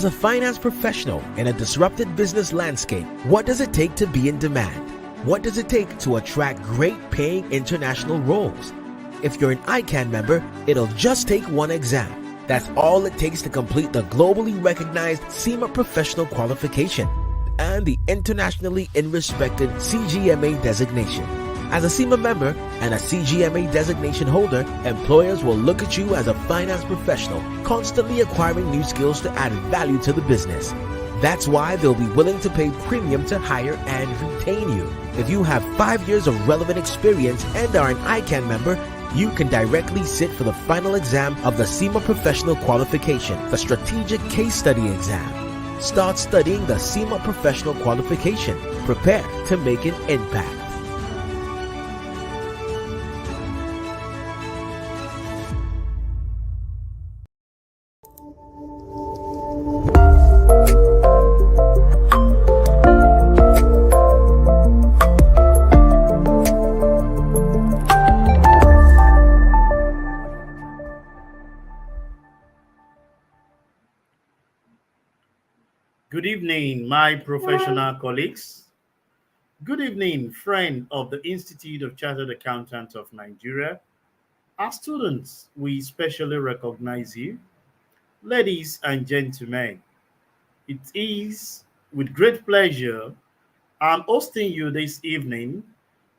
As a finance professional in a disrupted business landscape, what does it take to be in demand? What does it take to attract great paying international roles? If you're an ICAN member, it'll just take one exam. That's all it takes to complete the globally recognized SEMA professional qualification and the internationally respected CGMA designation. As a SEMA member and a CGMA designation holder, employers will look at you as a finance professional, constantly acquiring new skills to add value to the business. That's why they'll be willing to pay premium to hire and retain you. If you have 5 years of relevant experience and are an ICAN member, you can directly sit for the final exam of the SEMA Professional Qualification, the Strategic Case Study Exam. Start studying the SEMA Professional Qualification. Prepare to make an impact. Good evening, my professional colleagues. Good evening, friend of the Institute of Chartered Accountants of Nigeria. Our students, we specially recognize you. Ladies and gentlemen, it is with great pleasure I'm hosting you this evening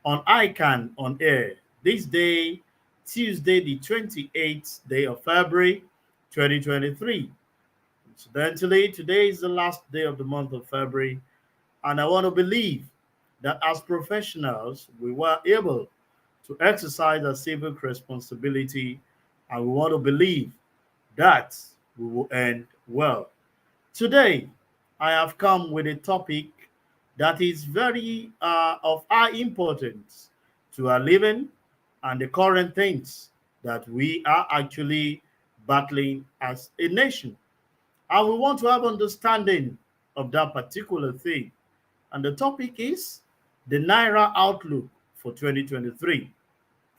on ICAN on Air. This day, Tuesday, the 28th day of February, 2023. Incidentally, today is the last day of the month of February, and I want to believe that as professionals, we were able to exercise our civic responsibility, and we want to believe that we will end well. Today, I have come with a topic that is very of high importance to our living and the current things that we are actually battling as a nation. And we want to have understanding of that particular thing. And the topic is the Naira Outlook for 2023.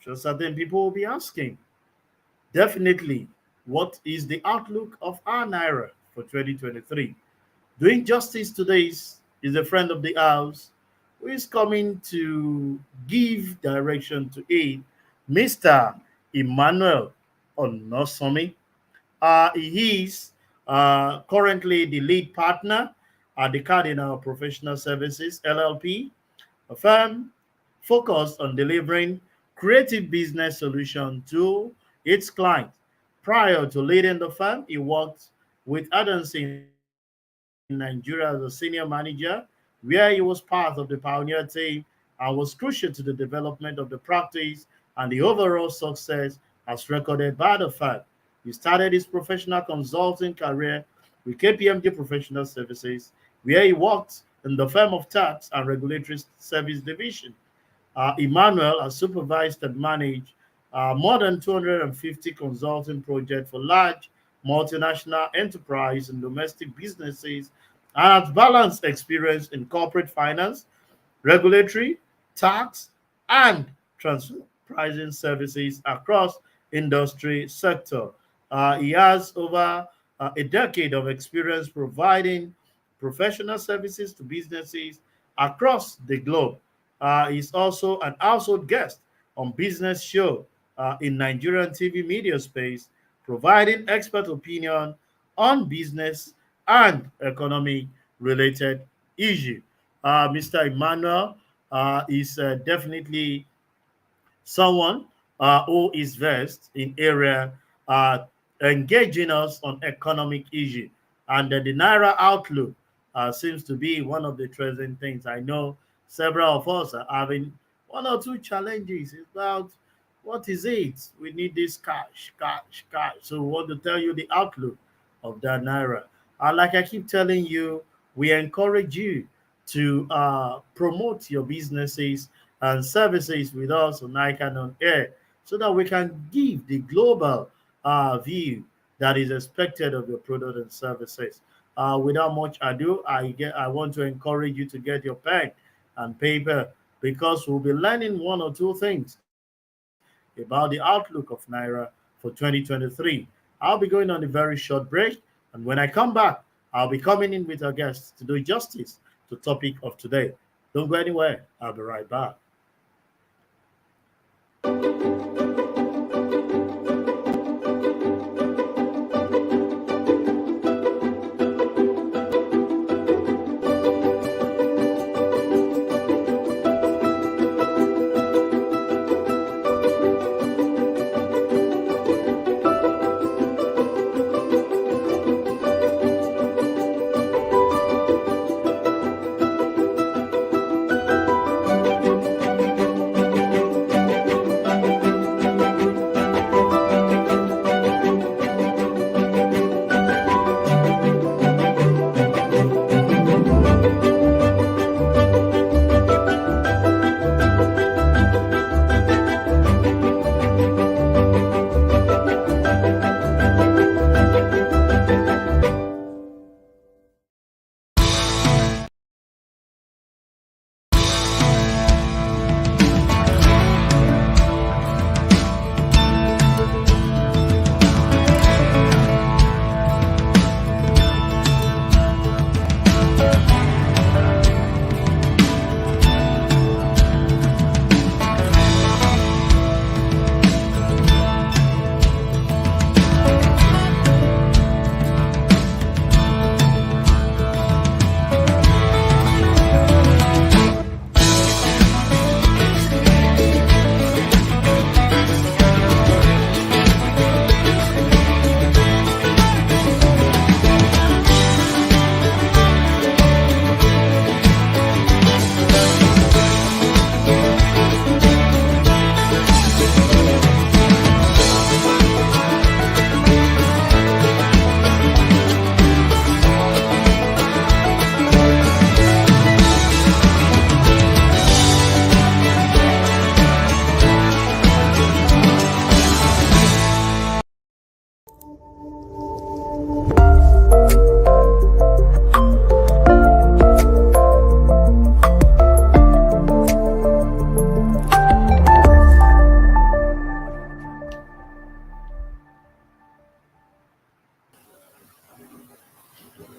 So certain people will be asking, definitely, what is the outlook of our Naira for 2023? Doing justice to this is a friend of the house who is coming to give direction to it, Mr. Emmanuel Onosomi. He is currently the lead partner at the Cardinal Professional Services LLP, a firm focused on delivering creative business solutions to its clients. Prior to leading the firm, he worked with Adams in Nigeria as a senior manager, where he was part of the pioneer team and was crucial to the development of the practice and the overall success as recorded by the firm. He started his professional consulting career with KPMG Professional Services, where he worked in the firm of tax and regulatory service division. Emmanuel has supervised and managed more than 250 consulting projects for large multinational enterprise and domestic businesses, and has balanced experience in corporate finance, regulatory, tax, and transfer pricing services across industry sector. He has over a decade of experience providing professional services to businesses across the globe. He's also an household guest on business show in Nigerian TV media space, providing expert opinion on business and economic related issues. Mr. Emmanuel is definitely someone who is versed in area engaging us on economic issue. And the Naira Outlook seems to be one of the present things. I know several of us are having one or two challenges. It's about what is it? We need this cash, cash, cash. So we want to tell you the outlook of that naira. And like I keep telling you, we encourage you to promote your businesses and services with us on ICAN on air so that we can give the global view that is expected of your product and services. Without much ado, I want to encourage you to get your pen and paper because we'll be learning one or two things about the outlook of Naira for 2023. I'll be going on a very short break, and when I come back, I'll be coming in with our guests to do justice to topic of today. Don't go anywhere. I'll be right back.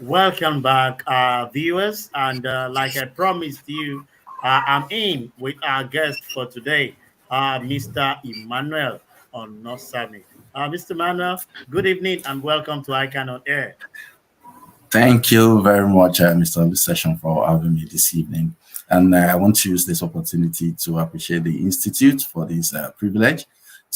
Welcome back, viewers. And like I promised you, I'm in with our guest for today, Mr. Emmanuel Onosami. Mr. Emmanuel, good evening and welcome to ICAN on Air. Thank you very much, Mr. Session, for having me this evening. And I want to use this opportunity to appreciate the Institute for this privilege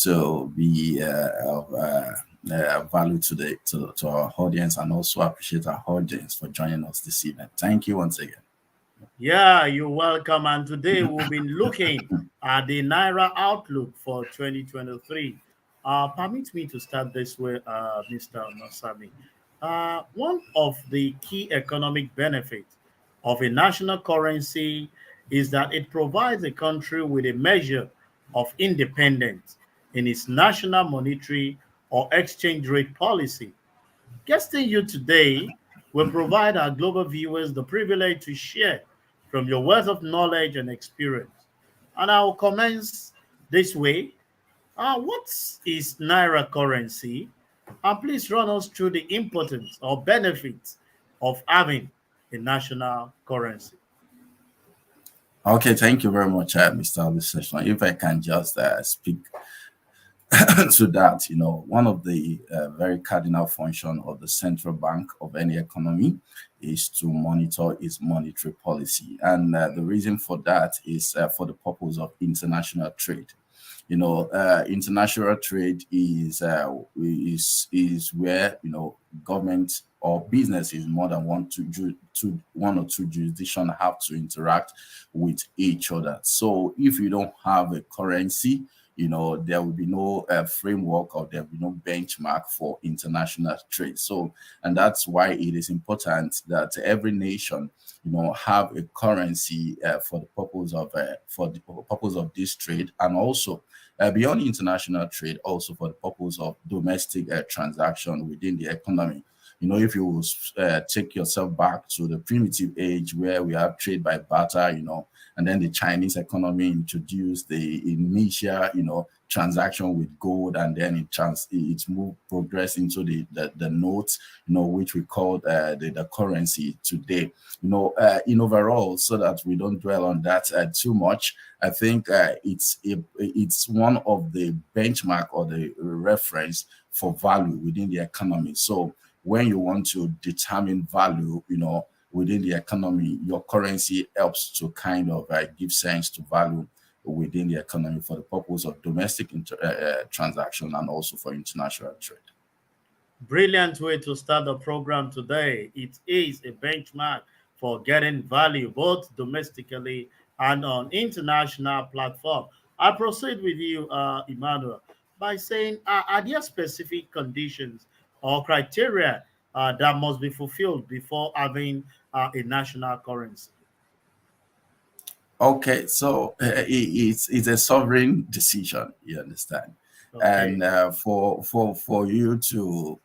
to be of value to our audience, and also appreciate our audience for joining us this evening. Thank you once again. Yeah, you're welcome. And today we'll be looking at the Naira Outlook for 2023. Permit me to start this way, Mr. Onosami. One of the key economic benefits of a national currency is that it provides a country with a measure of independence in its national monetary or exchange rate policy. Guesting you today will provide our global viewers the privilege to share from your wealth of knowledge and experience. And I will commence this way. What is Naira currency? And please run us through the importance or benefits of having a national currency. Okay, thank you very much, Mr. Session. If I can just speak to that, one of the very cardinal function of the central bank of any economy is to monitor its monetary policy. And the reason for that is for the purpose of international trade. International trade is where government or businesses more than one or two jurisdictions have to interact with each other. So if you don't have a currency, there will be no framework, or there will be no benchmark for international trade. So, and that's why it is important that every nation, have a currency for the purpose of this trade, and also beyond international trade, also for the purpose of domestic transaction within the economy. If you take yourself back to the primitive age where we have trade by barter, and then the Chinese economy introduced the initial, transaction with gold, and then it moved progress into the notes, which we call the currency today. In overall, so that we don't dwell on that too much, I think it's one of the benchmark or the reference for value within the economy. So when you want to determine value, within the economy, your currency helps to kind of give sense to value within the economy for the purpose of domestic transaction and also for international trade. Brilliant way to start the program today. It is a benchmark for getting value both domestically and on international platform. I proceed with you, Emmanuel, by saying, are there specific conditions or criteria that must be fulfilled before having a national currency? Okay, so it's a sovereign decision. You understand, Okay. and for you to,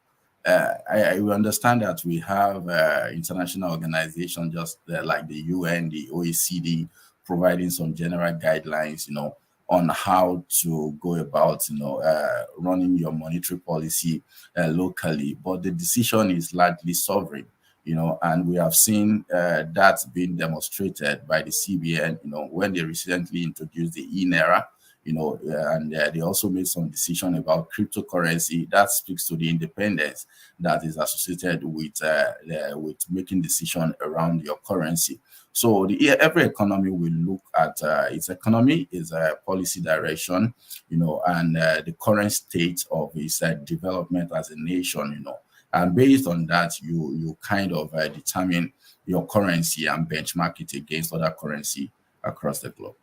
I will understand that we have international organizations just like the UN, the OECD, providing some general guidelines, on how to go about, running your monetary policy locally. But the decision is largely sovereign, and we have seen that being demonstrated by the CBN, when they recently introduced the Naira, and they also made some decision about cryptocurrency that speaks to the independence that is associated with making decision around your currency. So every economy will look at its economy, its policy direction, and the current state of its development as a nation, and based on that, you kind of determine your currency and benchmark it against other currency across the globe.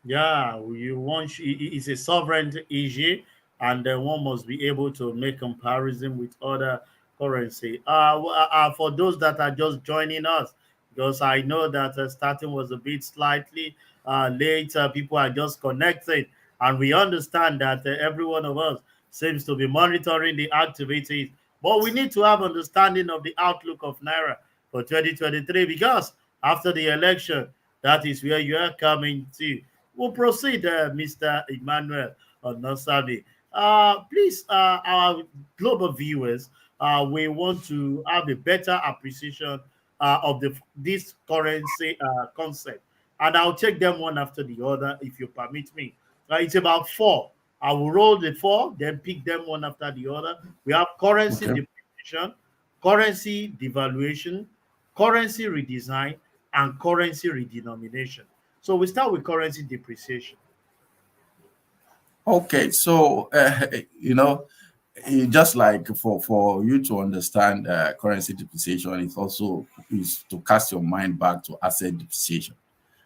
Yeah, you want it's a sovereign issue, and one must be able to make comparison with other currency. For those that are just joining us, because I know that starting was a bit slightly late. People are just connecting, and we understand that every one of us seems to be monitoring the activities, but we need to have understanding of the outlook of Naira for 2023, because after the election, that is where you are coming to. We'll proceed, Mr. Emmanuel Nosabi. Please, our global viewers, we want to have a better appreciation of this currency concept. And I'll take them one after the other, if you permit me. It's about four. I will roll the four, then pick them one after the other. We have currency Okay. depreciation, currency devaluation, currency redesign, and currency redenomination. So we start with currency depreciation. Okay, so just like for you to understand currency depreciation, it also is to cast your mind back to asset depreciation.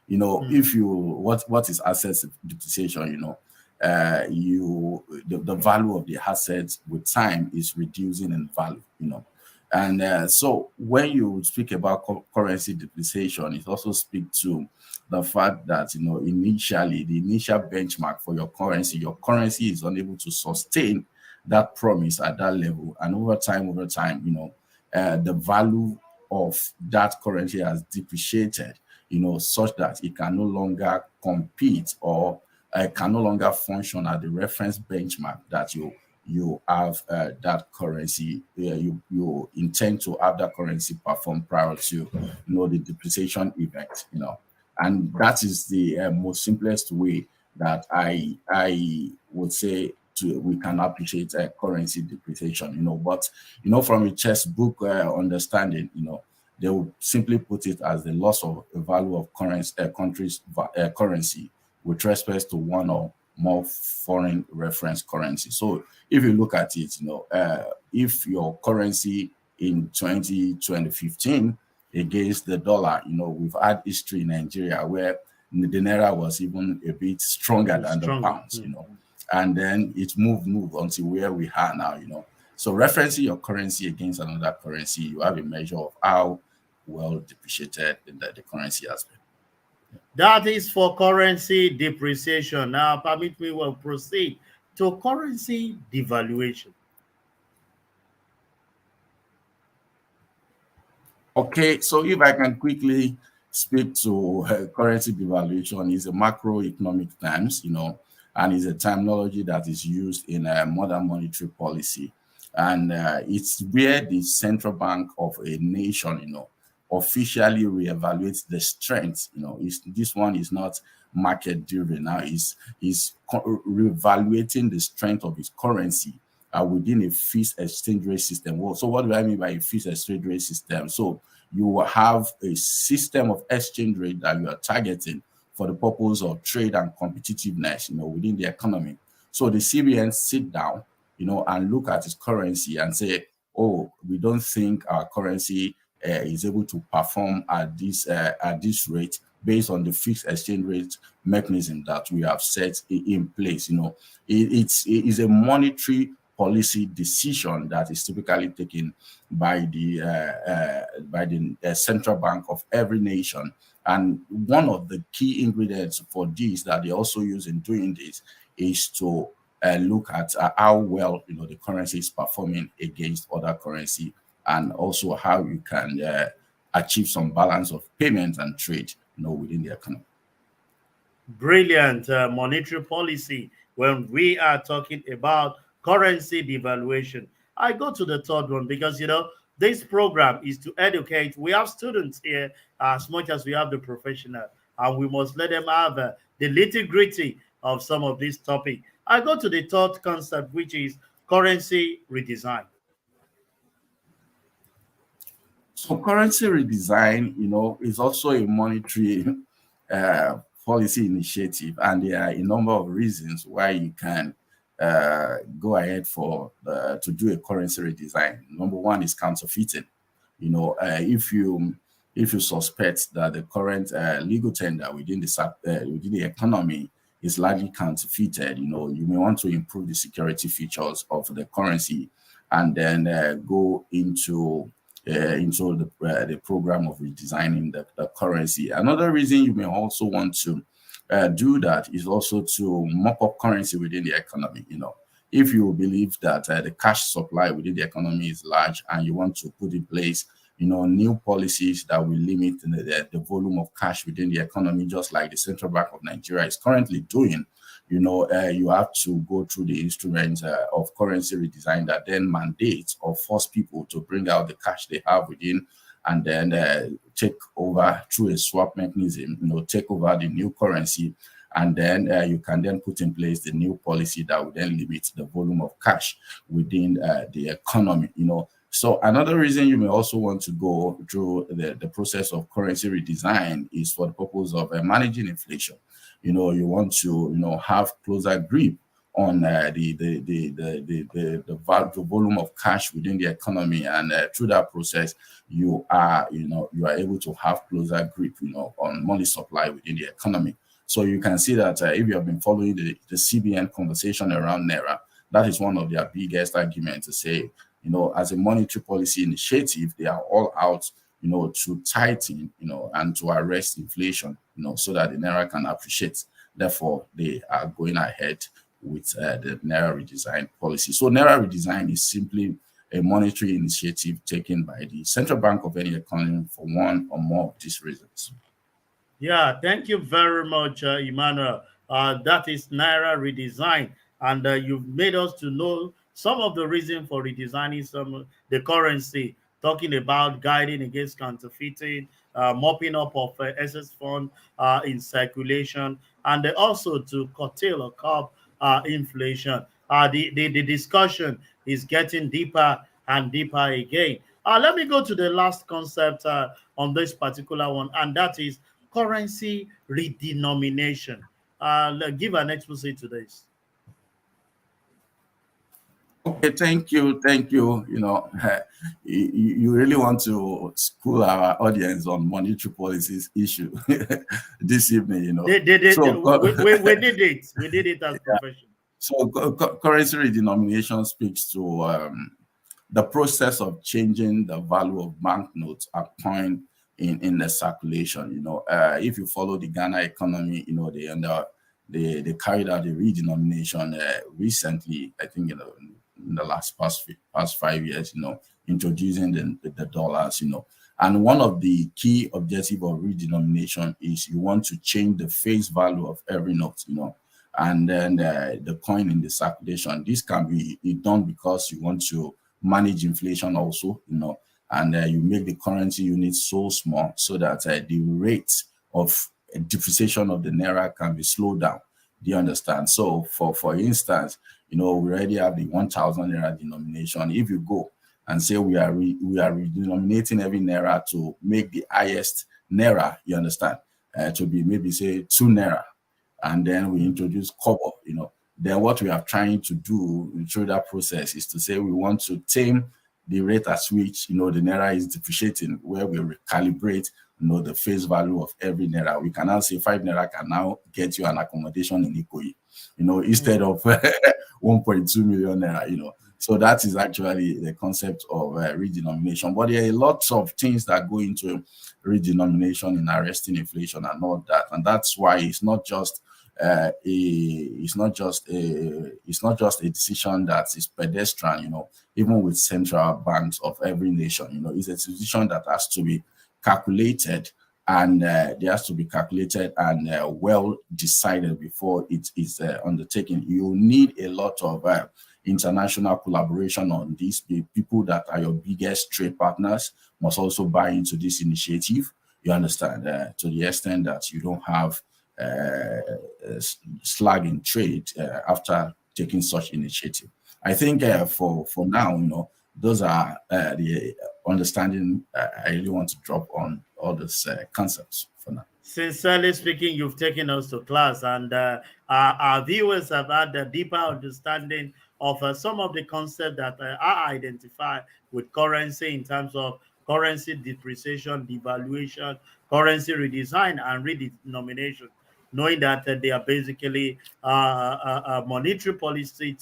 Hmm. If you what is asset depreciation, the value of the assets with time is reducing in value, and so when you speak about currency depreciation, it also speaks to the fact that initially the initial benchmark for your currency is unable to sustain that promise at that level, and over time, the value of that currency has depreciated, such that it can no longer compete, or can no longer function at the reference benchmark that you have that currency. You intend to have that currency perform prior to the depreciation event. And that is the most simplest way that I would say we can appreciate currency depreciation. But from a textbook understanding, they will simply put it as the loss of the value of currency, country's currency with respect to one or more foreign reference currency. So if you look at it, if your currency in 2015 against the dollar, we've had history in Nigeria where the naira was even a bit stronger than the pounds, and then it moved until where we are now, So referencing your currency against another currency, you have a measure of how well depreciated the currency has been. That is for currency depreciation. Now, permit me to proceed to currency devaluation. Okay, so if I can quickly speak to currency devaluation, is a macroeconomic terms, and is a terminology that is used in modern monetary policy. And it's where the central bank of a nation, officially reevaluates the strength. This one is not market driven. Now is reevaluating the strength of its currency within a fixed exchange rate system. Well, so what do I mean by a fixed exchange rate system? So you will have a system of exchange rate that you are targeting for the purpose of trade and competitiveness, within the economy. So the CBN sit down, and look at its currency and say, oh, we don't think our currency is able to perform at this rate based on the fixed exchange rate mechanism that we have set in place. It is a monetary policy decision that is typically taken by the central bank of every nation. And one of the key ingredients for this that they also use in doing this is to look at how well the currency is performing against other currency, and also how you can achieve some balance of payment and trade within the economy. Brilliant monetary policy when we are talking about currency devaluation. I go to the third one because this program is to educate. We have students here as much as we have the professional, and we must let them have the nitty gritty of some of this topic. I go to the third concept, which is currency redesign. So currency redesign, is also a monetary policy initiative, and there are a number of reasons why you can go ahead to do a currency redesign. Number one is counterfeiting. If you suspect that the current legal tender within the economy is largely counterfeited, you may want to improve the security features of the currency, and then go into the program of redesigning the currency. Another reason you may also want to do that is also to mop up currency within the economy. If you believe that the cash supply within the economy is large, and you want to put in place new policies that will limit the volume of cash within the economy, just like the Central Bank of Nigeria is currently doing, you have to go through the instruments of currency redesign that then mandates or force people to bring out the cash they have within, and then take over through a swap mechanism, take over the new currency, and then you can then put in place the new policy that will then limit the volume of cash within the economy. So another reason you may also want to go through the process of currency redesign is for the purpose of managing inflation. You want to have closer grip on the volume of cash within the economy, and through that process you are able to have closer grip on money supply within the economy. So you can see that if you have been following the CBN conversation around Naira, that is one of their biggest arguments, to say, as a monetary policy initiative, they are all out, to tighten, and to arrest inflation, so that the Naira can appreciate. Therefore, they are going ahead with the Naira redesign policy. So Naira redesign is simply a monetary initiative taken by the central bank of any economy for one or more of these reasons. Yeah, thank you very much, Emmanuel. That is Naira redesign, and you've made us to know some of the reason for redesigning the currency, talking about guiding against counterfeiting, mopping up of excess fund in circulation, and also to curtail or curb inflation. The discussion is getting deeper and deeper again. Let me go to the last concept on this particular one, and that is currency redenomination. give an expose to this. Okay, thank you, thank you. You really want to school our audience on monetary policies issue this evening. We did it. We did it as profession. So currency redenomination speaks to the process of changing the value of banknotes at point in the circulation. If you follow the Ghana economy, they carried out a redenomination recently, I think, in the past 5 years, introducing the dollars, and one of the key objective of redenomination is you want to change the face value of every note, and then the coin in the circulation. This can be done because you want to manage inflation also, and you make the currency unit so small so that the rate of depreciation of the Naira can be slowed down. Do you understand? So for instance, we already have the 1,000 Naira denomination. If you go and say we are redenominating every Naira to make the highest Naira, you understand, to be maybe say 2 Naira, and then we introduce Kobo, then what we are trying to do through that process is to say we want to tame the rate at which, the Naira is depreciating, where we recalibrate, the face value of every Naira. We can now say 5 Naira can now get you an accommodation in Ikoyi, instead of 1.2 million Naira, So that is actually the concept of redenomination. But there are lots of things that go into redenomination in arresting inflation and all that. And that's why it's not just a decision that is pedestrian, even with central banks of every nation, it's a decision that has to be calculated, and there has to be calculated and well decided before it is undertaken. You need a lot of international collaboration on this. People that are your biggest trade partners must also buy into this initiative. You understand, to the extent that you don't have slag in trade after taking such initiative. I think for now, those are the understanding I really want to drop on all these concepts for now. Sincerely speaking, you've taken us to class, and our viewers have had a deeper understanding of some of the concepts that are identified with currency in terms of currency depreciation, devaluation, currency redesign, and redenomination, knowing that they are basically a monetary policy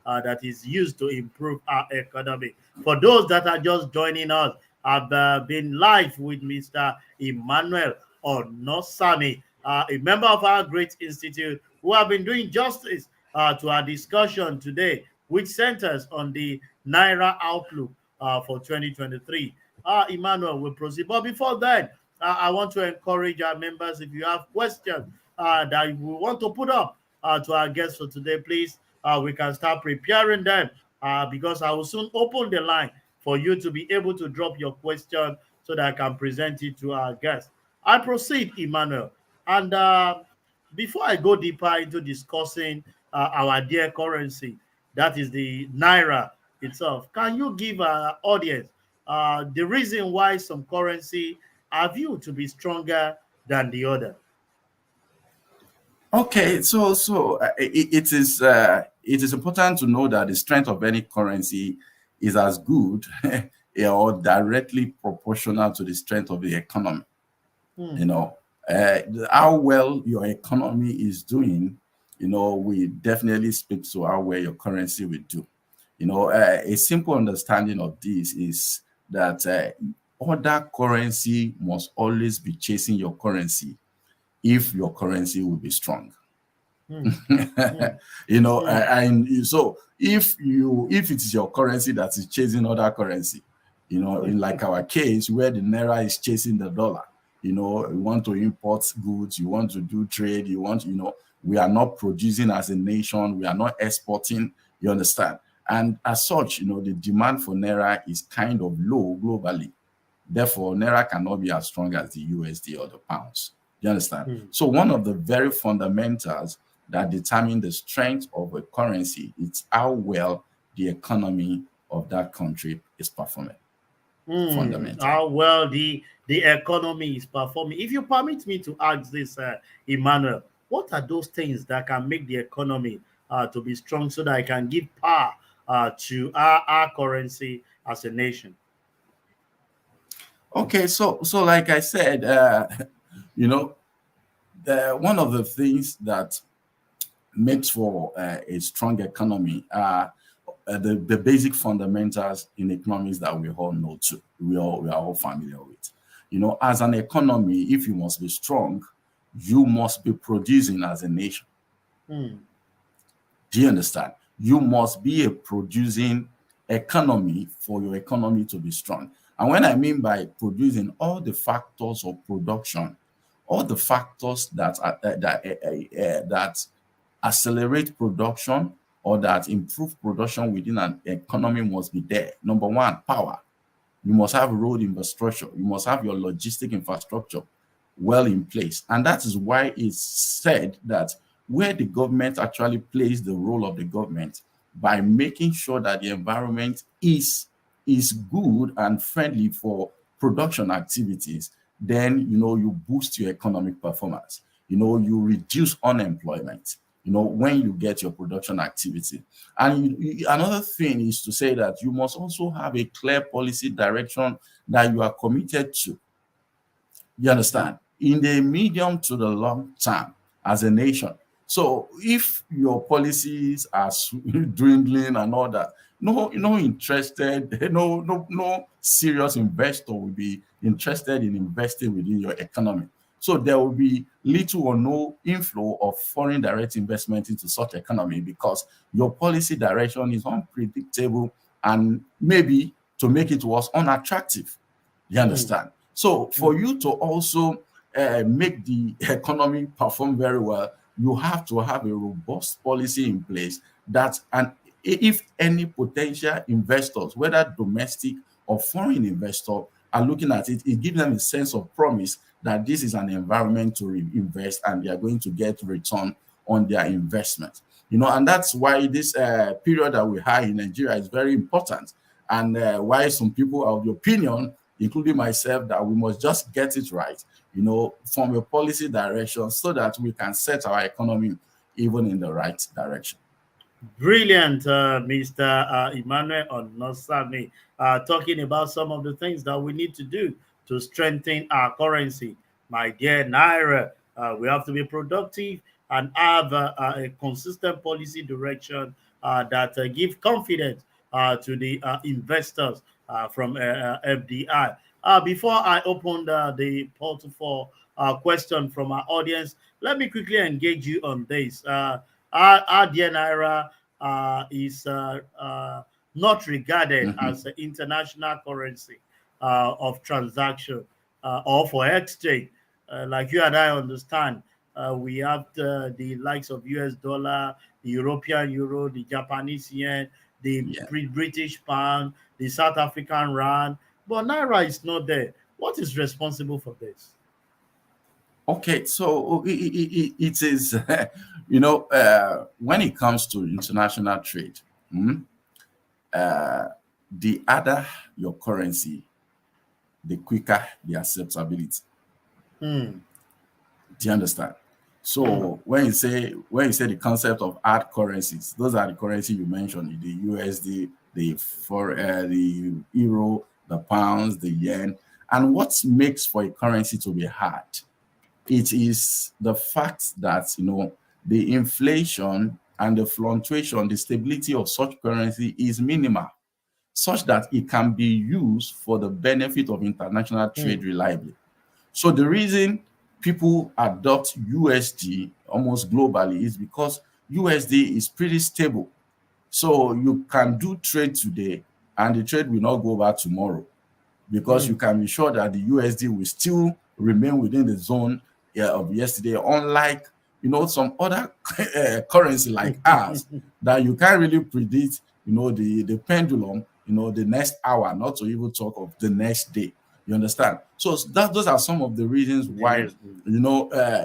that is used to improve our economy. For those that are just joining us, I've been live with Mr. Emmanuel Onosami, a member of our great institute, who have been doing justice to our discussion today, which centers on the Naira Outlook for 2023. Emmanuel will proceed. But before that, I want to encourage our members, if you have questions that you want to put up to our guests for today, please, we can start preparing them because I will soon open the line for you to be able to drop your question so that I can present it to our guests. I proceed, Emmanuel. And before I go deeper into discussing our dear currency, that is the Naira itself, can you give our audience the reason why some currency are viewed to be stronger than the other? Okay, so it is important to know that the strength of any currency is as good or directly proportional to the strength of the economy. How well your economy is doing, we definitely speak to how well your currency will do. A simple understanding of this is that other currency must always be chasing your currency if your currency will be strong. And so if it is your currency that is chasing other currency, in like our case where the Naira is chasing the dollar, you want to import goods, you want to do trade, we are not producing as a nation, we are not exporting, you understand? And as such, the demand for Naira is kind of low globally. Therefore, Naira cannot be as strong as the USD or the pounds. You understand? So one of the very fundamentals that determine the strength of a currency is how well the economy of that country is performing. Fundamental. How well the economy is performing. If you permit me to ask this, Emmanuel, What are those things that can make the economy to be strong so that I can give power to our currency as a nation? Okay, so like I said, you know, one of the things that makes for a strong economy are the basic fundamentals in economics that we all know too. We are all familiar with. As an economy, if you must be strong, you must be producing as a nation. Hmm. Do you understand? You must be a producing economy for your economy to be strong. And when I mean by producing, all the factors of production, all the factors that accelerate production or that improve production within an economy must be there. Number one, power. You must have road infrastructure. You must have your logistic infrastructure well in place. And that is why it's said that where the government actually plays the role of the government by making sure that the environment is good and friendly for production activities, then you boost your economic performance. You reduce unemployment. When you get your production activity. And another thing is to say that you must also have a clear policy direction that you are committed to. You understand? In the medium to the long term as a nation. So if your policies are dwindling and all that, no interested, no serious investor will be interested in investing within your economy. So there will be little or no inflow of foreign direct investment into such economy because your policy direction is unpredictable and maybe, to make it worse, unattractive. You Hmm. understand? So for Hmm. you to also make the economy perform very well, you have to have a robust policy in place that, and if any potential investors, whether domestic or foreign investor, are looking at it, it gives them a sense of promise that this is an environment to invest and they are going to get return on their investment. And that's why this period that we have in Nigeria is very important, and why some people are of the opinion, including myself, that we must just get it right, from a policy direction so that we can set our economy even in the right direction. Brilliant, Mr. Emmanuel Onosame, talking about some of the things that we need to do to strengthen our currency. My dear Naira, we have to be productive and have a consistent policy direction that give confidence to the investors from FDI. Before I open the portal for question from our audience, let me quickly engage you on this. Our dear Naira is not regarded Mhm. as an international currency of transaction or for exchange. Like you and I understand, we have the likes of US dollar, the European euro, the Japanese yen, the Yeah. British pound, the South African rand, but Naira is not there. What is responsible for this? Okay, so it is, when it comes to international trade, uh, the other your currency, the quicker the acceptability. Hmm. Do you understand? Hmm. So when you say the concept of hard currencies, those are the currency you mentioned: the USD, the euro, the pounds, the yen. And what makes for a currency to be hard? It is the fact that the inflation and the fluctuation, the stability of such currency is minimal, such that it can be used for the benefit of international Hmm. trade reliably. So the reason people adopt USD almost globally is because USD is pretty stable. So you can do trade today and the trade will not go back tomorrow, because you Hmm. can be sure that the USD will still remain within the zone of yesterday, unlike some other currency like ours that you can't really predict, the pendulum, the next hour, not to even talk of the next day. You understand? So those are some of the reasons why Yes.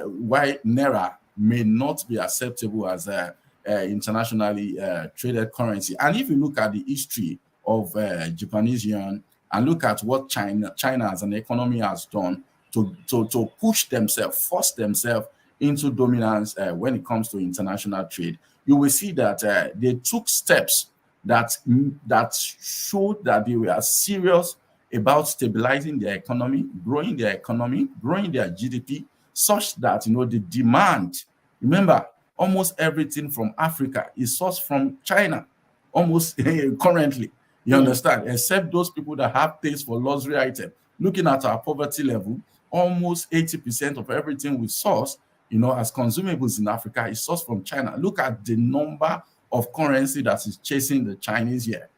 why Naira may not be acceptable as a internationally traded currency. And if you look at the history of Japanese yen, and look at what China as an economy has done to push themselves, force themselves into dominance when it comes to international trade, you will see that they took steps that showed that they were serious about stabilizing their economy, growing their GDP, such that the demand. Remember, almost everything from Africa is sourced from China, almost currently. You understand? Except those people that have taste for luxury items. Looking at our poverty level, almost 80% of everything we source, as consumables in Africa is sourced from China. Look at the number of currency that is chasing the Chinese here.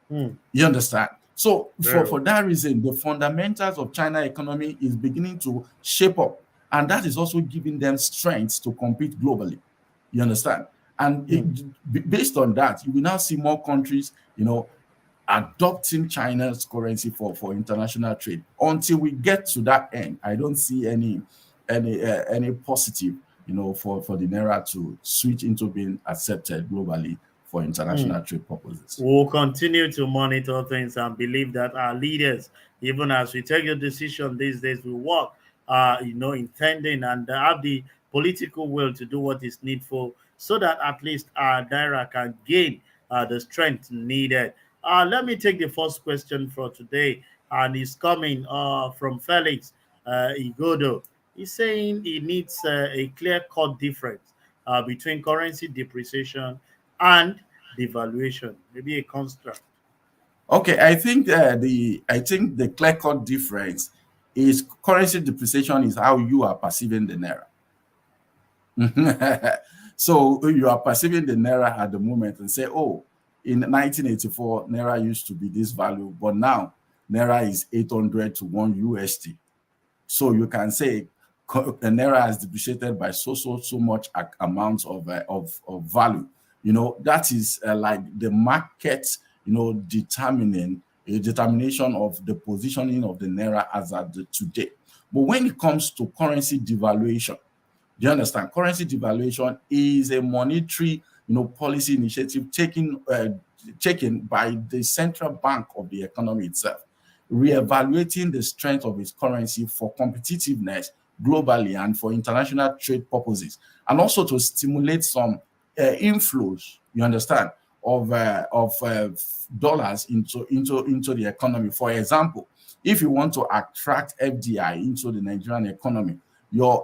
You understand? So for that reason, the fundamentals of China economy is beginning to shape up, and that is also giving them strength to compete globally. You understand? And based on that, you will now see more countries, adopting China's currency for international trade. Until we get to that end, I don't see any positive, for the Naira to switch into being accepted globally for international trade purposes. We'll continue to monitor things and believe that our leaders, even as we take the decision these days, will work, intending and have the political will to do what is needful so that at least our Naira can gain the strength needed. Let me take the first question for today, and it's coming from Felix Igodo. He's saying he needs a clear-cut difference between currency depreciation and devaluation, maybe a construct. Okay, I think the clear-cut difference is currency depreciation is how you are perceiving the Naira. So you are perceiving the Naira at the moment and say, oh, in 1984, Naira used to be this value, but now Naira is 800 to 1 USD. So you can say the Naira has depreciated by so much amount of value. That is like the market, determination of the positioning of the Naira as at today. But when it comes to currency devaluation, do you understand? Currency devaluation is a monetary, policy initiative taken by the central bank of the economy itself, reevaluating the strength of its currency for competitiveness globally and for international trade purposes, and also to stimulate some inflows. You understand, of dollars into the economy. For example, if you want to attract FDI into the Nigerian economy, your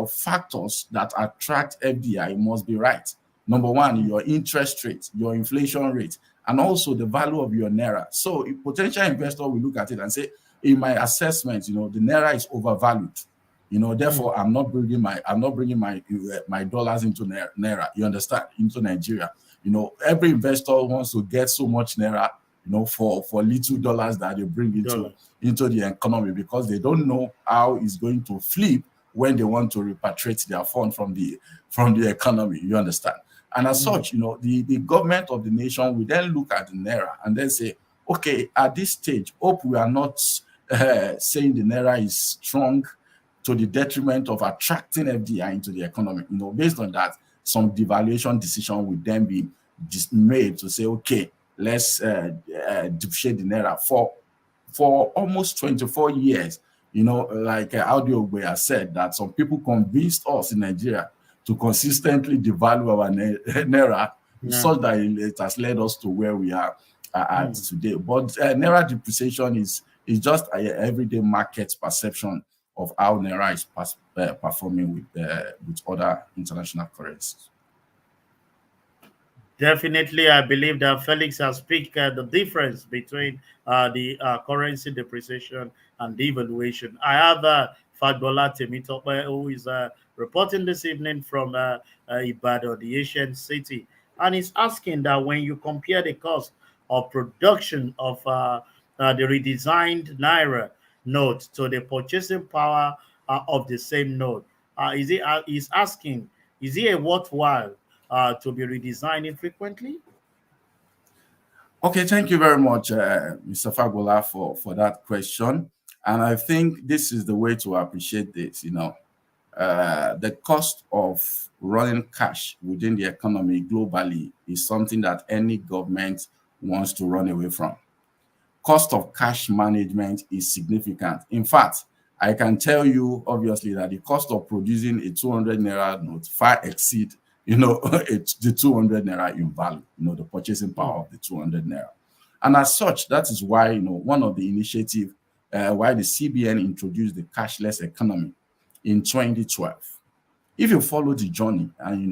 factors that attract FDI must be right. Number one, your interest rate, your inflation rate, and also the value of your Naira. So a potential investor will look at it and say, in my assessment, the Naira is overvalued. Therefore, I'm not bringing my dollars into Naira. You understand? Into Nigeria. Every investor wants to get so much Naira, for little dollars that they bring into the economy, because they don't know how it's going to flip when they want to repatriate their fund from the economy. You understand? And as such, the government of the nation will then look at the Naira and then say, okay, at this stage, hope we are not saying the Naira is strong to the detriment of attracting FDI into the economy. Based on that, some devaluation decision will then be made to say, okay, let's depreciate the Naira for almost 24 years. Like Audio has said, that some people convinced us in Nigeria to consistently devalue our Naira, such that it has led us to where we are at today. But Naira depreciation is just an everyday market perception of how Naira is performing with other international currencies. Definitely, I believe that Felix has picked the difference between the currency depreciation and devaluation. I have Fagbola Temitope, who is reporting this evening from Ibadan, the Asian city, and he's asking that when you compare the cost of production of the redesigned Naira note to the purchasing power of the same note, he's asking, is it a worthwhile to be redesigning frequently? Okay, thank you very much, Mr. Fagbola, for that question. And I think this is the way to appreciate this. The cost of running cash within the economy globally is something that any government wants to run away from. Cost of cash management is significant. In fact, I can tell you obviously that the cost of producing a 200 naira note far exceed, the 200 naira in value, the purchasing power of the 200 naira. And as such, that is why, one of the initiative why the CBN introduced the cashless economy in 2012. If you follow the journey and,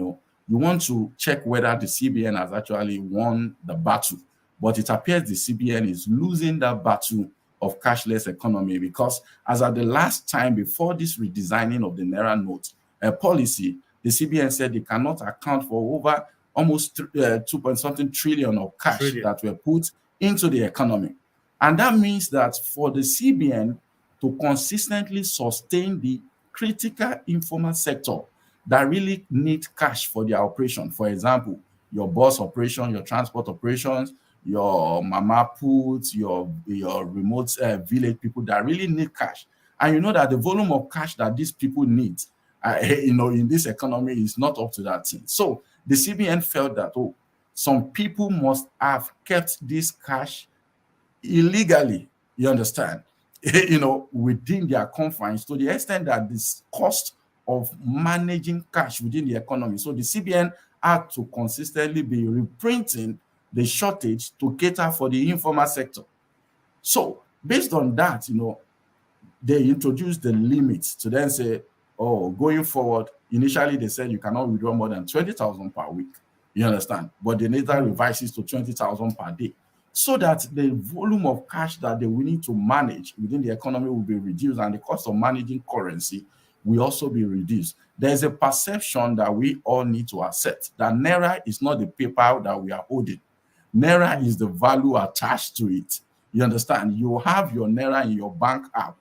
you want to check whether the CBN has actually won the battle, but it appears the CBN is losing that battle of cashless economy, because as at the last time before this redesigning of the Naira note policy, the CBN said they cannot account for over almost 2 trillion of cash that were put into the economy. And that means that for the CBN to consistently sustain the critical informal sector that really need cash for their operation, for example, your bus operation, your transport operations, your mama puts, your remote village people that really need cash. And you know that the volume of cash that these people need, in this economy is not up to that thing. So the CBN felt that, some people must have kept this cash illegally, you understand, within their confines, to the extent that this cost of managing cash within the economy. So the CBN had to consistently be reprinting the shortage to cater for the informal sector. So based on that, they introduced the limits to then say, going forward, initially they said you cannot withdraw more than 20,000 per week. You understand? But they later revises to 20,000 per day, so that the volume of cash that they will need to manage within the economy will be reduced, and the cost of managing currency will also be reduced. There's a perception that we all need to accept that Naira is not the paper that we are holding. Naira is the value attached to it. You understand? You have your Naira in your bank app.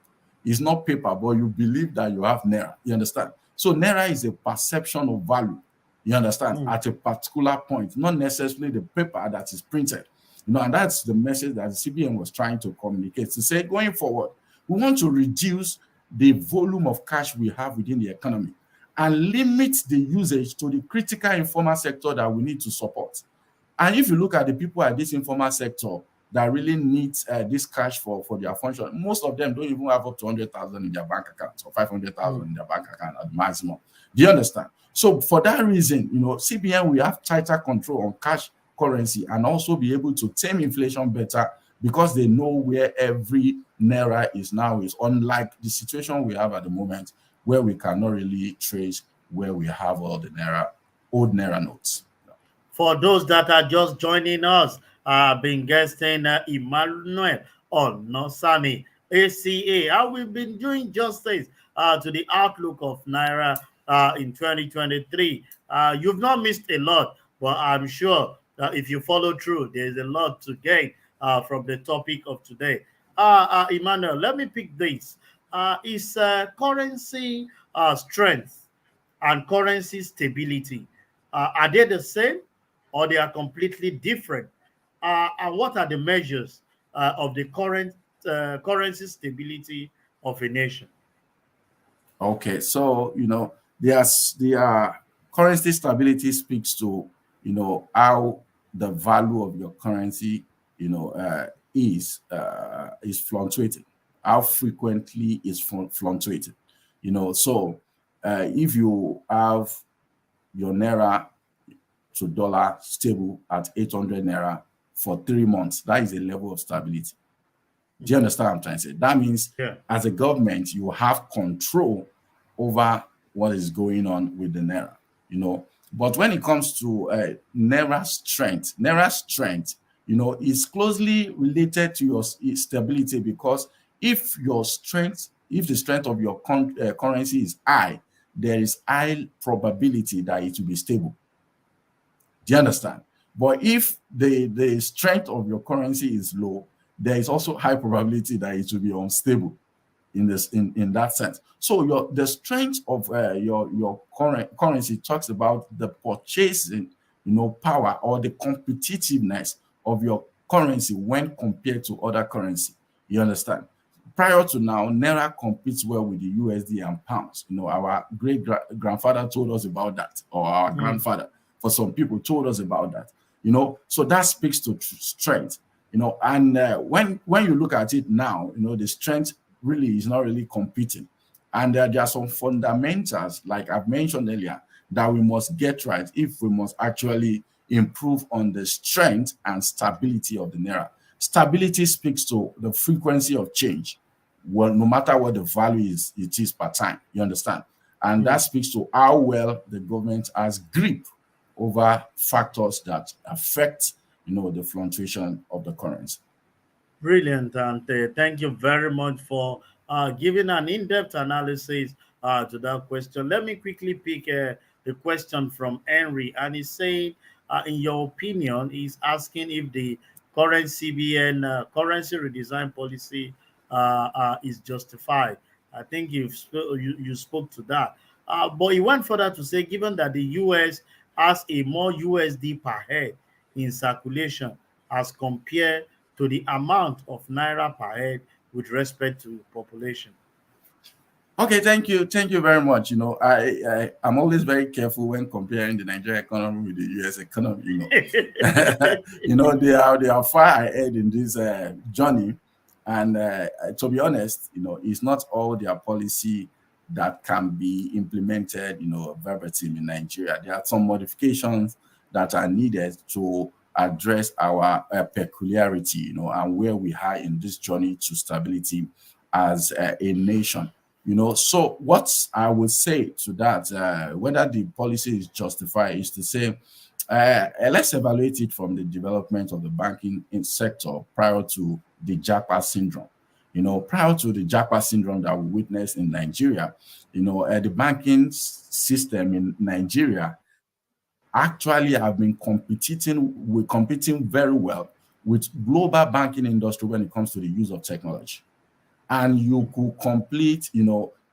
It's not paper, but you believe that you have Naira. You understand? So Naira is a perception of value. You understand? At a particular point, not necessarily the paper that is printed. And that's the message that the CBN was trying to communicate, to say, going forward, we want to reduce the volume of cash we have within the economy and limit the usage to the critical informal sector that we need to support. And if you look at the people at this informal sector that really need this cash for their function, most of them don't even have up to 100,000 in their bank account or 500,000 in their bank account at maximum. Do you understand? So for that reason, CBN will have tighter control on cash currency and also be able to tame inflation better, because they know where every Naira is now, is unlike the situation we have at the moment, where we cannot really trace where we have all the old Naira notes. For those that are just joining us, I've been guesting Emmanuel Onosani, ACA. How we've been doing justice to the outlook of Naira in 2023. You've not missed a lot, but I'm sure if you follow through, there's a lot to gain from the topic of today. Emmanuel, let me pick this. Is currency strength and currency stability, are they the same or they are completely different? And what are the measures of the current currency stability of a nation? Okay, so the currency stability speaks to how the value of your currency is fluctuating, how frequently is fluctuating. So if you have your Naira to dollar stable at 800 Naira for 3 months, that is a level of stability. Do you understand what I'm trying to say? That means as a government, you have control over what is going on with the Naira, But when it comes to Naira strength, is closely related to your stability, because if the strength of your currency is high, there is high probability that it will be stable. Do you understand? But if the strength of your currency is low, there is also high probability that it will be unstable in that sense. So the strength of your current currency talks about the purchasing power or the competitiveness of your currency when compared to other currency. You understand? Prior to now, Naira competes well with the USD and pounds. Our great grandfather told us about that, or our grandfather, for some people, told us about that. So that speaks to strength. And when you look at it now, the strength really is not really competing. And there are some fundamentals, like I've mentioned earlier, that we must get right if we must actually improve on the strength and stability of the Naira. Stability speaks to the frequency of change, well, no matter what the value is, it is per time. You understand? And that speaks to how well the government has grip over factors that affect, the fluctuation of the currency. Brilliant, and thank you very much for giving an in-depth analysis to that question. Let me quickly pick the question from Henry, and he's saying, in your opinion, he's asking if the current CBN currency redesign policy is justified. I think you spoke to that, but he went further to say, given that the US has a more USD per head in circulation as compared to the amount of naira per head with respect to population. Okay, thank you very much. I'm always very careful when comparing the Nigerian economy with the US economy. They are far ahead in this journey, and to be honest, it's not all their policy that can be implemented, verbatim in Nigeria. There are some modifications that are needed to address our peculiarity, and where we are in this journey to stability as a nation. So what I would say to that, whether the policy is justified, is to say, let's evaluate it from the development of the banking sector prior to the Japa syndrome. Prior to the Japa syndrome that we witnessed in Nigeria, the banking system in Nigeria actually have been competing very well with global banking industry when it comes to the use of technology. And you could complete,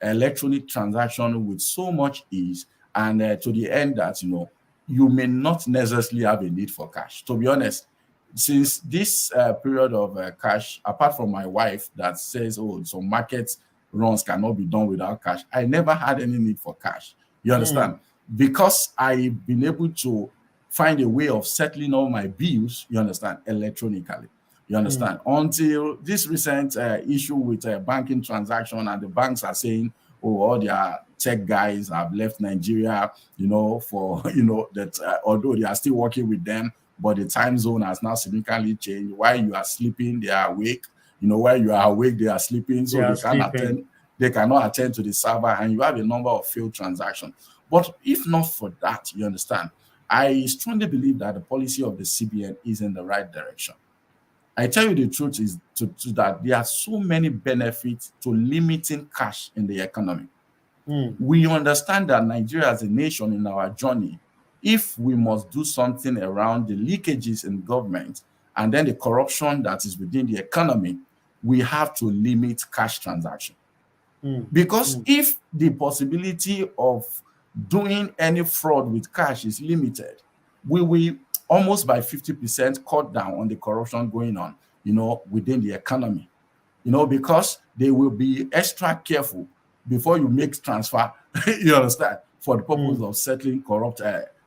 electronic transaction with so much ease, and to the end that, you may not necessarily have a need for cash. To be honest, since this period of cash, apart from my wife that says, oh, so market runs cannot be done without cash, I never had any need for cash. You understand? Because I've been able to find a way of settling all my bills, you understand, electronically. You understand? Until this recent issue with banking transaction, and the banks are saying, oh, all their tech guys have left Nigeria, for, that although they are still working with them, but the time zone has now significantly changed. While you are sleeping, they are awake. While you are awake, they are sleeping. So they cannot attend to the server, and you have a number of failed transactions. But if not for that, you understand, I strongly believe that the policy of the CBN is in the right direction. I tell you the truth is that there are so many benefits to limiting cash in the economy. We understand that Nigeria as a nation in our journey, if we must do something around the leakages in government and then the corruption that is within the economy, we have to limit cash transaction. Because if the possibility of doing any fraud with cash is limited, we will almost by 50% cut down on the corruption going on, within the economy, because they will be extra careful before you make transfer, you understand, for the purpose of settling corrupt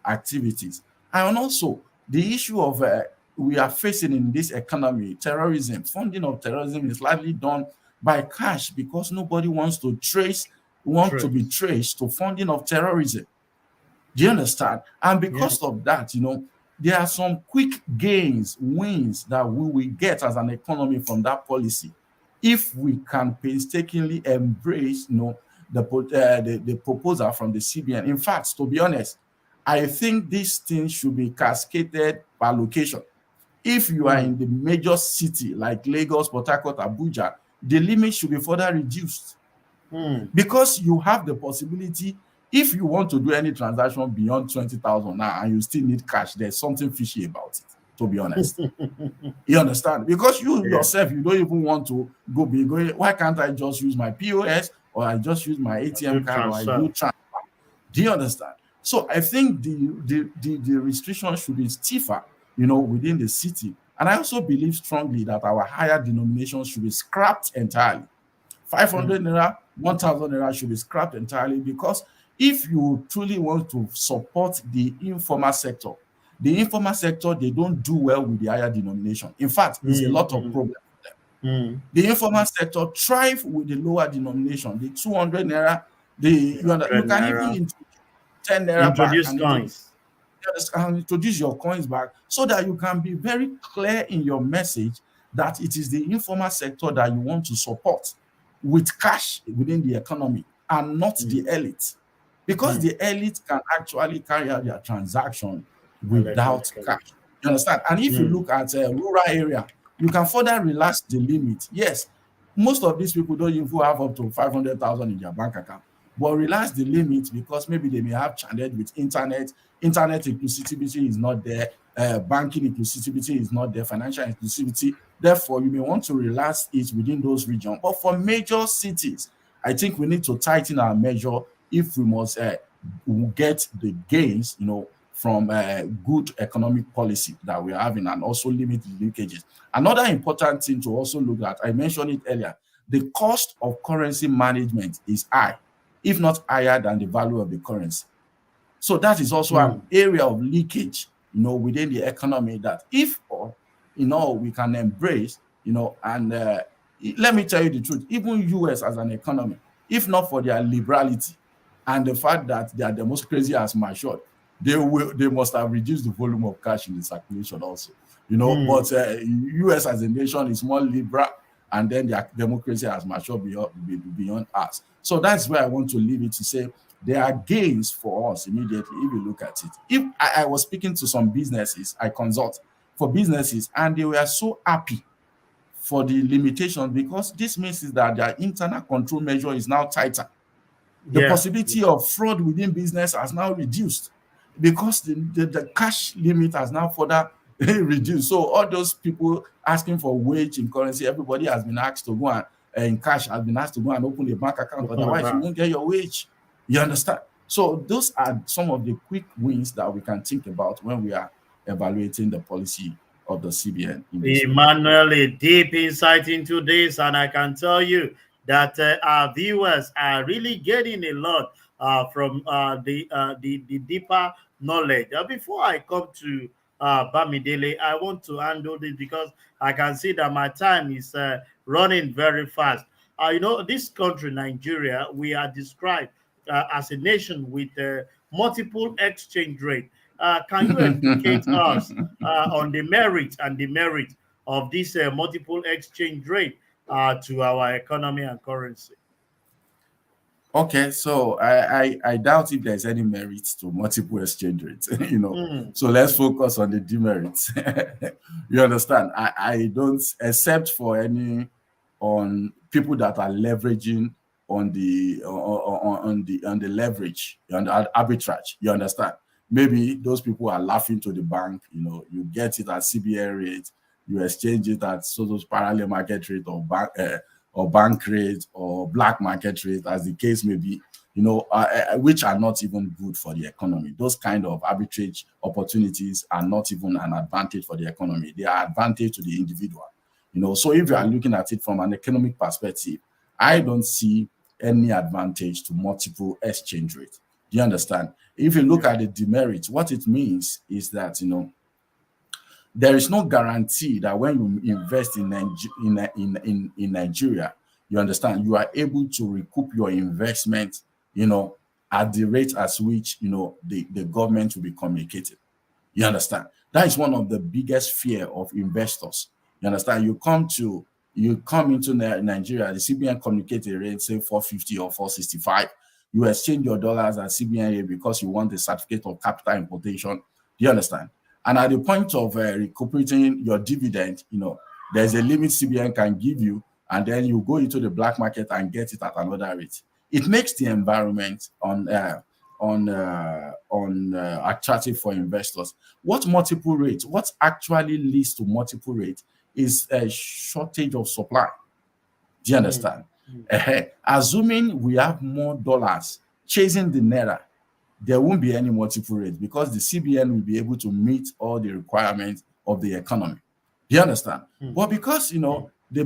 activities. And also the issue of we are facing in this economy, terrorism, funding of terrorism is largely done by cash because nobody wants to be traced to funding of terrorism. Do you understand? And because of that, there are some quick wins that we will get as an economy from that policy if we can painstakingly embrace, the proposal from the CBN. In fact, to be honest, I think this thing should be cascaded by location. If you are in the major city like Lagos, Port Harcourt, Abuja, the limit should be further reduced. Because you have the possibility, if you want to do any transaction beyond 20,000 now and you still need cash, there's something fishy about it, to be honest. You understand? Because you yourself, you don't even want to go why can't I just use my POS, or I just use my ATM card, or I do transfer? Do you understand? So I think the restrictions should be stiffer, within the city. And I also believe strongly that our higher denominations should be scrapped entirely. 500 naira, 1,000 naira should be scrapped entirely, because if you truly want to support the informal sector, they don't do well with the higher denomination. In fact, there's a lot of problems with them. Mm. The informal sector thrive with the lower denomination, the 200 naira. You 100 can even naira. introduce 10 naira back Introduce and coins. introduce your coins back, so that you can be very clear in your message that it is the informal sector that you want to support with cash within the economy and not the Mm. elite, because Mm. the elite can actually carry out their transaction without Electronically. cash. You understand? And if you Mm. look at a rural area, you can further relax the limit. Yes, most of these people don't even have up to 500,000 in their bank account, but relax the limit because maybe they may have challenge with internet inclusivity is not there, banking inclusivity is not there, financial inclusivity. Therefore, you may want to relax it within those regions. But for major cities, I think we need to tighten our measure if we must get the gains, from good economic policy that we're having, and also limit the leakages. Another important thing to also look at, I mentioned it earlier, the cost of currency management is high, if not higher than the value of the currency. So that is also an Mm. area of leakage, within the economy that if, we can embrace, and let me tell you the truth, even US as an economy, if not for their liberality and the fact that their democracy has matured, they must have reduced the volume of cash in the circulation also, Mm. but US as a nation is more liberal, and then their democracy has matured beyond us. So that's where I want to leave it, to say there are gains for us immediately if you look at it. If I was speaking to some businesses, I consult for businesses, and they were so happy for the limitations, because this means is that their internal control measure is now tighter. The Yeah. possibility of fraud within business has now reduced, because the cash limit has now further reduced. So all those people asking for wage in currency, everybody has been asked to go and in cash has been asked to go and open a bank account. Open a Otherwise, you bank. won't get your wage. You understand? So those are some of the quick wins that we can think about when we are evaluating the policy of the CBN in this regard. Emmanuel, a deep insight into this, and I can tell you that our viewers are really getting a lot from the deeper knowledge. Before I come to Bamidele, I want to handle this because I can see that my time is running very fast. This country, Nigeria, we are described as a nation with multiple exchange rate. Can you educate us on the merit and demerit of this multiple exchange rate to our economy and currency? Okay, so I doubt if there's any merit to multiple exchange rates, Mm. So let's focus on the demerits. You understand? I don't, except for any on people that are leveraging on the leverage, on the arbitrage. You understand? Maybe those people are laughing to the bank. You get it at CBN rate, you exchange it at sort of parallel market rate or bank rate or black market rate, as the case may be, which are not even good for the economy. Those kind of arbitrage opportunities are not even an advantage for the economy. They are advantage to the individual. So if you are looking at it from an economic perspective, I don't see any advantage to multiple exchange rates. Do you understand? If you look at the demerit, what it means is that, there is no guarantee that when you invest in Nigeria, you understand, you are able to recoup your investment, at the rate at which, the government will be communicated. You understand? That is one of the biggest fear of investors. You understand? You come into Nigeria, the CBN communicate a rate, say 450 or 465. You exchange your dollars at CBN rate because you want a certificate of capital importation. Do you understand? And at the point of recuperating your dividend, there's a limit CBN can give you, and then you go into the black market and get it at another rate. It makes the environment attractive for investors. What actually leads to multiple rates is a shortage of supply. Do you Mm. understand? Assuming we have more dollars chasing the naira, there won't be any multiple rates because the CBN will be able to meet all the requirements of the economy. Do you understand? Mm. But because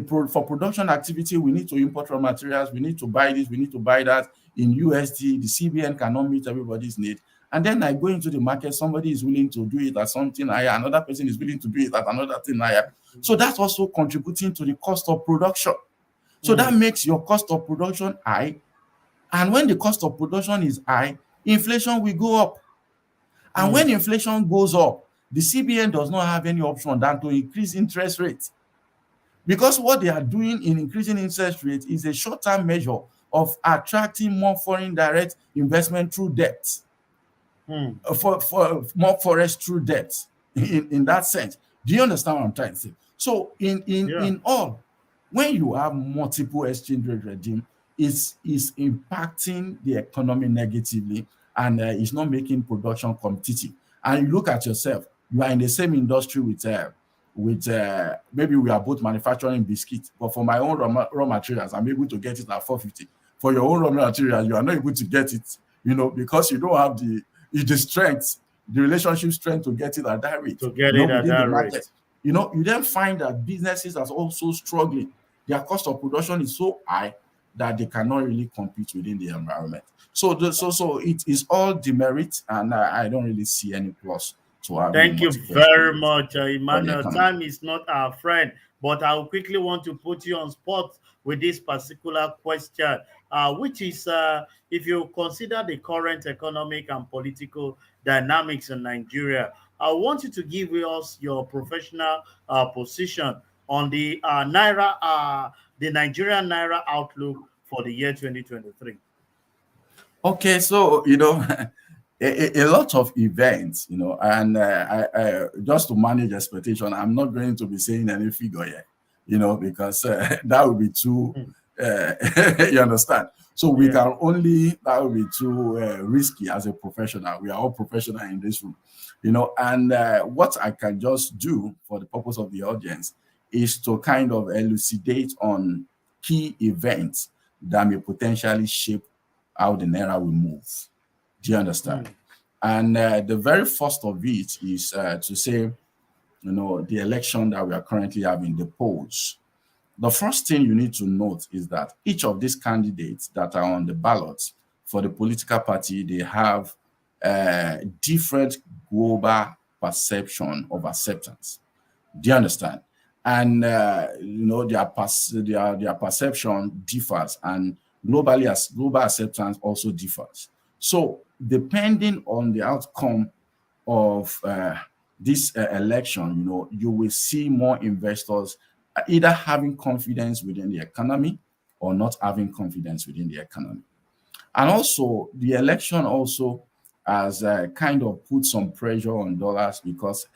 For production activity, we need to import raw materials, we need to buy this, we need to buy that in USD. The CBN cannot meet everybody's need. And then I go into the market, somebody is willing to do it at something higher, another person is willing to do it at another thing higher. So that's also contributing to the cost of production. So that makes your cost of production high. And when the cost of production is high, inflation will go up. And when inflation goes up, the CBN does not have any option than to increase interest rates. Because what they are doing in increasing interest rates is a short-term measure of attracting more foreign direct investment through debt. For more forex through debt in that sense. Do you understand what I'm trying to say? So in all, when you have multiple exchange rate regime, it's impacting the economy negatively, and it's not making production competitive. And you look at yourself, you are in the same industry with maybe we are both manufacturing biscuits, but for my own raw materials, I'm able to get it at 450. For your own raw materials, you are not able to get it, because you don't have the strength, the relationship strength to get it at that rate. To get it at that rate. You then find that businesses are also struggling. Their cost of production is so high that they cannot really compete within the environment. So it is all demerit, and I don't really see any plus to have. Thank you very much, Emmanuel. Time is not our friend, but I quickly want to put you on spot with this particular question, which is if you consider the current economic and political dynamics in Nigeria, I want you to give us your professional position on the the Nigerian Naira outlook for the year 2023. Okay, so a lot of events, and I just to manage expectation, I'm not going to be saying any figure here, because that would be too, you understand? So we can only, that would be too risky as a professional. We are all professional in this room, and what I can just do for the purpose of the audience is to kind of elucidate on key events that may potentially shape how the Naira will move. Do you understand? And the very first of it is to say, the election that we are currently having, the polls. The first thing you need to note is that each of these candidates that are on the ballot for the political party, they have different global perception of acceptance. Do you understand? And their perception differs, and global acceptance also differs. So depending on the outcome of this election, you will see more investors either having confidence within the economy or not having confidence within the economy. And also, the election also has kind of put some pressure on dollars, because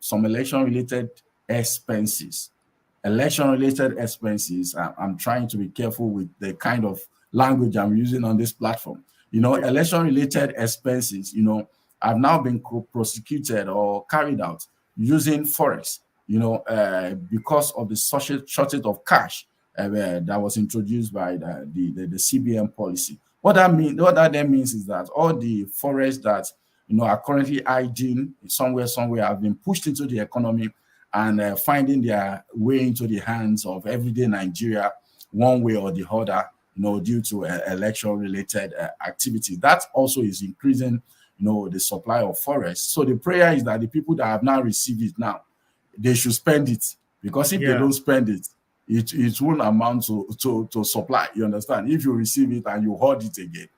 some election-related expenses, I'm trying to be careful with the kind of language I'm using on this platform. Election-related expenses, have now been prosecuted or carried out using forex, because of the shortage of cash that was introduced by the CBN policy. What that means is that all the forex that are currently hiding somewhere have been pushed into the economy and finding their way into the hands of everyday Nigeria one way or the other, due to election-related activity. That also is increasing, the supply of forex. So the prayer is that the people that have now received it now, they should spend it, because if they don't spend it, it won't amount to supply. You understand? If you receive it and you hoard it again,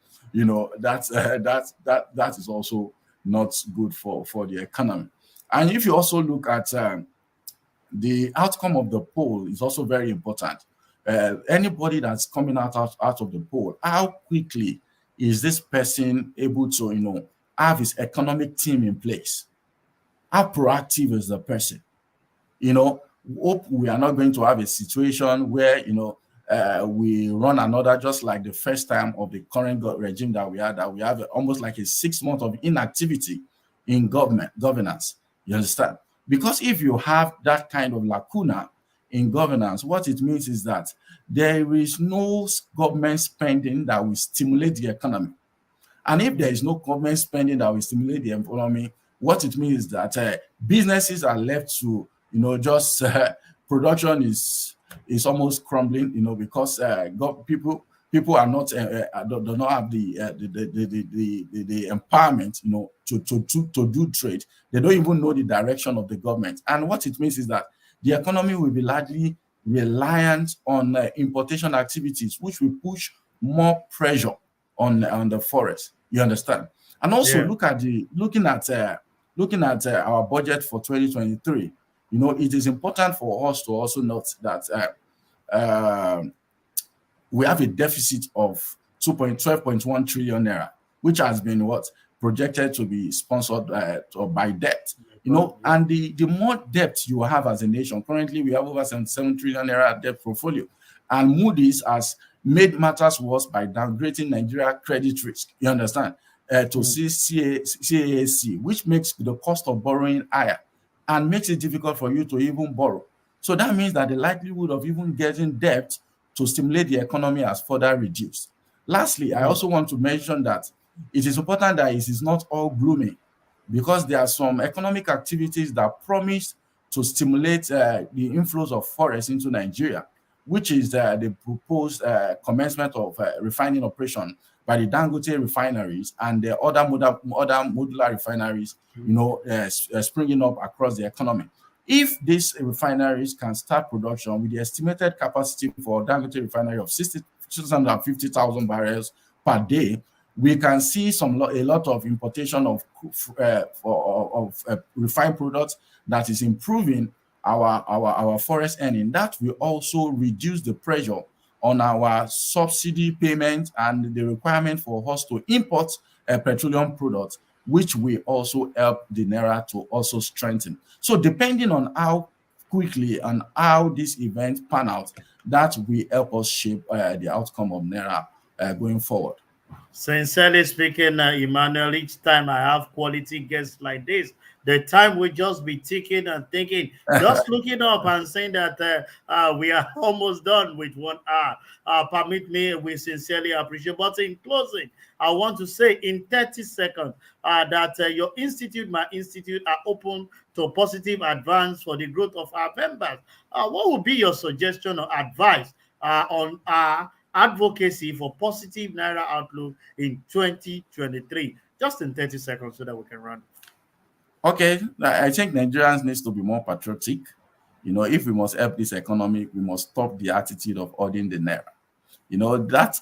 that is also not good for the economy. And if you also look at the outcome of the poll, is also very important. Anybody that's coming out of the poll, how quickly is this person able to have his economic team in place? How proactive is the person? Hope we are not going to have a situation where we run another, just like the first time of the current regime that we have almost like a 6 months of inactivity in governance. You understand? Because if you have that kind of lacuna in governance, what it means is that there is no government spending that will stimulate the economy. And if there is no government spending that will stimulate the economy, what it means is that businesses are left to just production is almost crumbling, because people are not do not have the empowerment, to do trade. They don't even know the direction of the government, and what it means is that the economy will be largely reliant on importation activities, which will push more pressure on the forest. You understand? And also Yeah. looking at our budget for 2023. It is important for us to also note that we have a deficit of 12.1 trillion naira, which has been projected to be sponsored by debt. And the more debt you have as a nation, currently we have over 77 trillion naira debt portfolio, and Moody's has made matters worse by downgrading Nigeria credit risk. You understand? To CAC, which makes the cost of borrowing higher and makes it difficult for you to even borrow. So that means that the likelihood of even getting debt to stimulate the economy has further reduced. Lastly, I also want to mention that it is important that it is not all gloomy, because there are some economic activities that promise to stimulate the inflows of forests into Nigeria, which is the proposed commencement of refining operation by the Dangote refineries and the other modular refineries, springing up across the economy. If these refineries can start production with the estimated capacity for Dangote refinery of 650,000 barrels per day, we can see a lot of importation of refined products that is improving our forest earning. That will also reduce the pressure on our subsidy payment and the requirement for us to import petroleum products, which will also help the Naira to also strengthen. So depending on how quickly and how this event pan out, that will help us shape the outcome of Naira going forward. Sincerely speaking, Emmanuel, each time I have quality guests like this, the time will just be ticking and thinking, just looking up and saying that we are almost done with 1 hour. Permit me, we sincerely appreciate. But in closing, I want to say in 30 seconds that your institute, my institute, are open to positive advance for the growth of our members. What would be your suggestion or advice on our advocacy for positive Naira outlook in 2023? Just in 30 seconds so that we can run. Okay, I think Nigerians needs to be more patriotic. If we must help this economy, we must stop the attitude of hoarding the Naira. That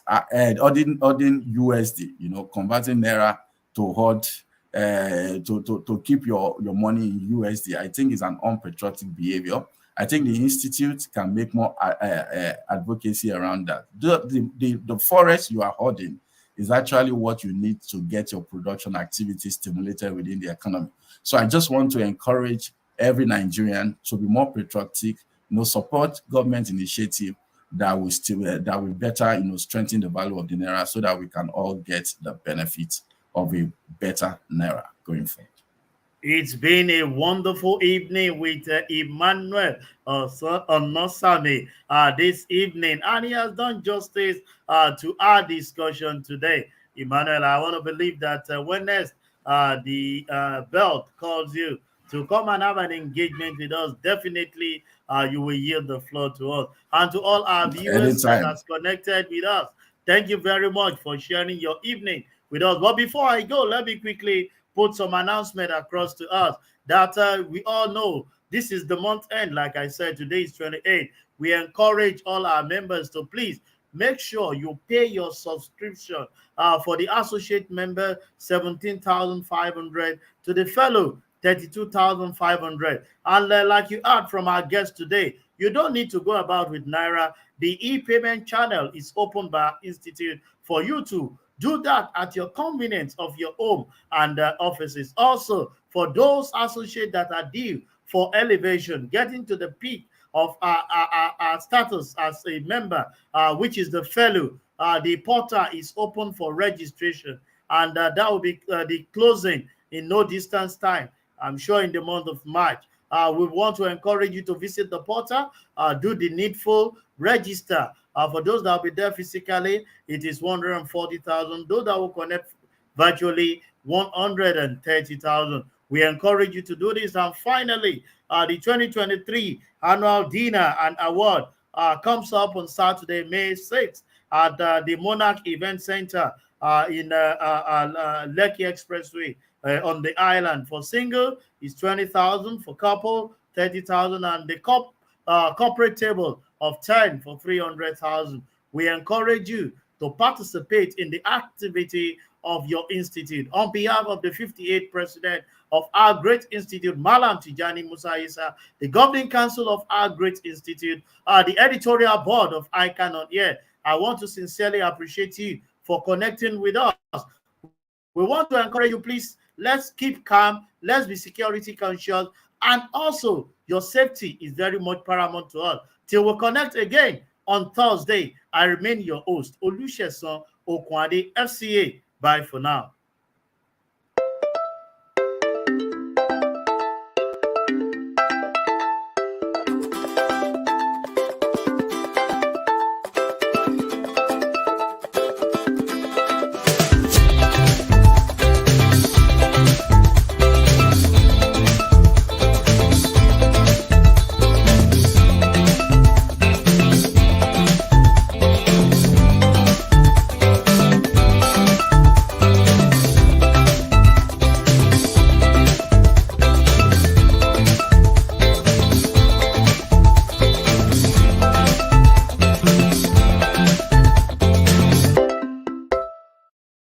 hoarding USD, converting Naira to hoard, to keep your money in USD, I think is an unpatriotic behavior. I think the institute can make more advocacy around that. The forest you are hoarding is actually what you need to get your production activity stimulated within the economy. So I just want to encourage every Nigerian to be more patriotic, support government initiative that will better, strengthen the value of the Naira, so that we can all get the benefits of a better Naira going forward. It's been a wonderful evening with Emmanuel Onosani this evening, and he has done justice to our discussion today. Emmanuel, I want to believe that when next the belt calls you to come and have an engagement with us, definitely you will yield the floor to us. And to all our viewers that has connected with us, thank you very much for sharing your evening with us. But before I go, let me quickly put some announcement across to us that we all know this is the month end. Like I said, today is 28. We encourage all our members to please make sure you pay your subscription for the associate member 17,500, to the fellow 32,500. And like you heard from our guest today, you don't need to go about with Naira. The e-payment channel is open by our institute for you to do that at your convenience of your home and offices. Also, for those associates that are due for elevation, getting to the peak of our status as a member, which is the fellow, the portal is open for registration, and that will be the closing in no distance time, I'm sure in the month of March. We want to encourage you to visit the portal, do the needful, register. For those that will be there physically, it is 140,000. Those that will connect virtually, 130,000. We encourage you to do this. And finally, The 2023 annual dinner and award comes up on Saturday, May 6th at the Monarch Event Center in Lekki Expressway on the island. For single, is 20,000. For couple, 30,000, and the corporate table of 10 for 300,000. We encourage you to participate in the activity of your institute. On behalf of the 58th president of our great institute, Malam Tijani Musa Isa, the governing council of our great institute, the editorial board of ICAN on Air, I want to sincerely appreciate you for connecting with us. We want to encourage you, please, let's keep calm, let's be security conscious, and also your safety is very much paramount to us. Till we connect again on Thursday, I remain your host, Olusegun Okwade, FCA. Bye for now.